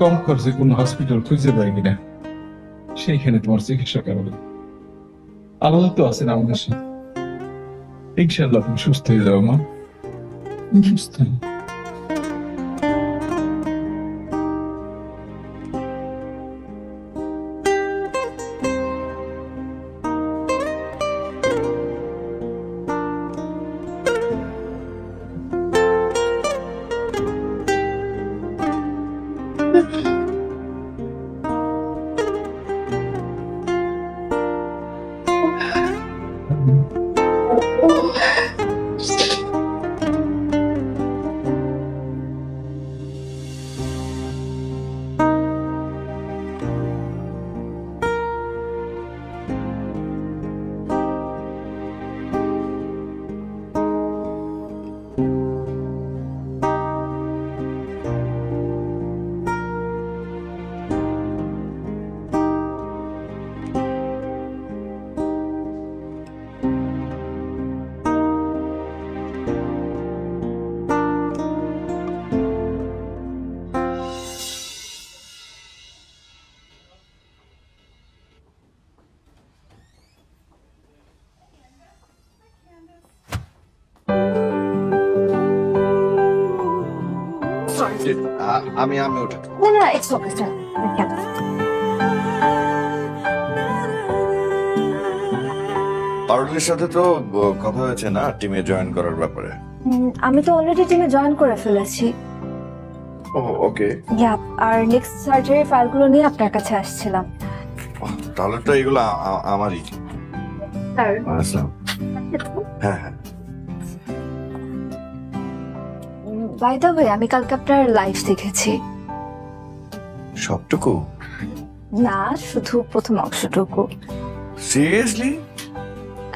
কম খরচে কোনো হসপিটাল খুঁজে পাই কিনা, সেইখানে তোমার চিকিৎসা করাবো। আল্লাহ তো আছেন আমাদের সাথে। ইনশাল্লাহ তুমি সুস্থ হয়ে যাও মা, তুমি সুস্থ হও। আমি ওঠে না না, ইটস ওকে স্যার। পারুলের সাথে তো কথা হয়েছে না টিমে জয়েন করার ব্যাপারে? আমি তো অলরেডি টিমে জয়েন করে ফেলেছি। ও ওকে। আর নেক্সট সার্জারি ফাইলগুলো নিয়ে আপনার কাছে আসছিলাম। তাহলে তো এগুলো আমারই। স্যার হ্যাঁ হ্যাঁ। বাই দ্য ওয়ে, আমি কালকে আপনার লাইভ দেখেছি। সবটুকু না, শুধু প্রথম অংশটুকু। সিরিয়াসলি?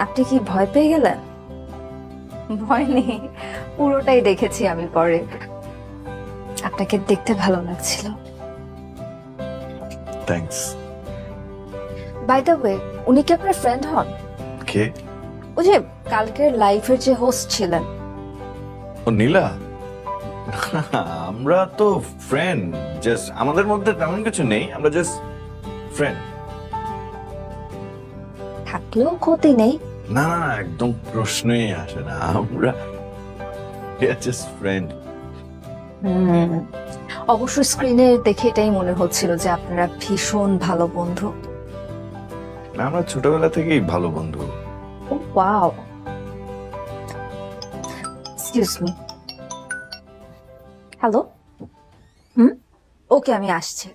আপনি কি ভয় পেয়ে গেলেন? ভয় নেই, পুরোটাই দেখেছি আমি পরে। আপনাকে দেখতে ভালো লাগছিল। থ্যাঙ্কস। বাই দ্য ওয়ে, উনি কি আপনার ফ্রেন্ড হন? কে? ওই যে কালকের লাইভের যে হোস্ট ছিলেন। ও নীলা? আমরা তো ফ্রেন্ড, জাস্ট আমাদের মধ্যে তেমন কিছু নেই, আমরা জাস্ট ফ্রেন্ড। থাকলেও ক্ষতি নেই। না না, একদম প্রশ্নই আসে না, আমরা জাস্ট ফ্রেন্ড। অবশ্য স্ক্রিনে দেখে এটাই মনে হচ্ছিল যে আপনারা ভীষণ ভালো বন্ধু। আমরা ছোটবেলা থেকেই ভালো বন্ধু। Wow, excuse me. হ্যালো। ওকে, আমি আসছি।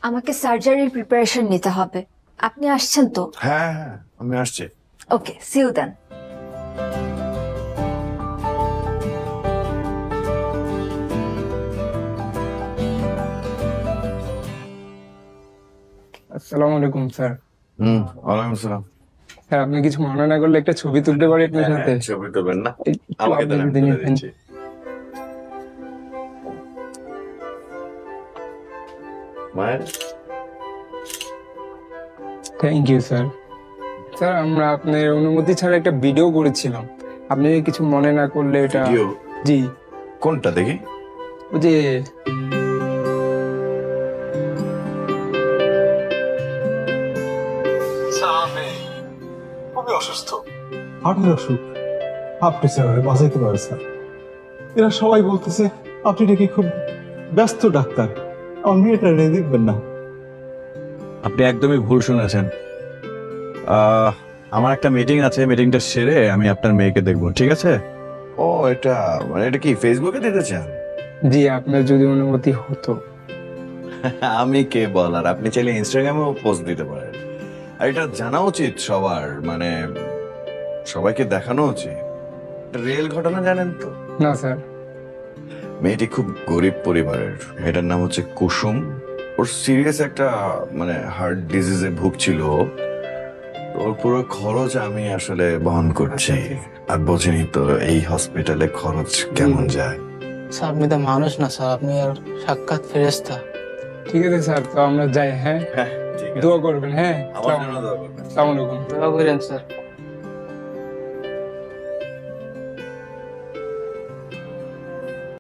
আমাকে সার্জারির প্রিপারেশন নিতে হবে। আপনি আসছেন তো? হ্যাঁ হ্যাঁ, আমি আসছি। ওকে, সি ইউ দেন। আসসালামু আলাইকুম স্যার। ওয়ালাইকুম আসসালাম। স্যার, আপনি কিছু মনে না করলে একটা ছবি তুলতে পারি আপনার সাথে? ছবি তুলবেন না? একটু আমাকে আপনি দেন, আমি যদি তুলে নিতেন। দিচ্ছি। মায়ের থ্যাংক ইউ স্যার। স্যার, আমরা আপনার অনুমতি ছাড়া একটা ভিডিও করেছিলাম, আপনি কিছু মনে না করলে এটা। ভিডিও? জি। কোনটা দেখি? ওই যে খুবই অসুস্থ, হার্টের অসুখ। আপনি স্যার বাঁচাইতে পারে স্যার। এরা সবাই বলতেছে আপনি নাকি খুব ব্যস্ত ডাক্তার, আমার মেয়েটা দেখবেন না। আপনি একদমই ভুল শুনেছেন। আমার একটা মিটিং আছে, মিটিংটা সেরে আমি আপনার মেয়েকে দেখবো, ঠিক আছে? ও এটা মানে এটা কি ফেসবুকে দিতে চান? জি, আপনার যদি অনুমতি হতো। আমি কে বলার, আপনি চাইলে ইনস্টাগ্রামেও পোস্ট দিতে পারেন। আর এটা জানা উচিত সবার, মানে সবাইকে দেখানো উচিত। রিয়েল ঘটনা জানেন তো? না স্যার। মেয়েটি খুব গরিব পরিবারের, মেয়েটার নাম হচ্ছে কুসুম। ওর সিরিয়াস একটা মানে হার্ট ডিজিজে ভুগছিল। ওর পুরো খরচ আমি আসলে বহন করছি। আর বোঝেনি তো এই হসপিটালে খরচ কেমন যায়। স্যার, আপনি তো মানুষ না স্যার, আপনি আর সাক্ষাৎ ফেরেশতা। ঠিক আছে স্যার, তো আমরা যাই। হ্যাঁ, হ্যাঁ ঠিক আছে, দোয়া করবেন। হ্যাঁ, আমার জন্য দোয়া করবেন। আসসালামু আলাইকুম। দোয়া করেন স্যার।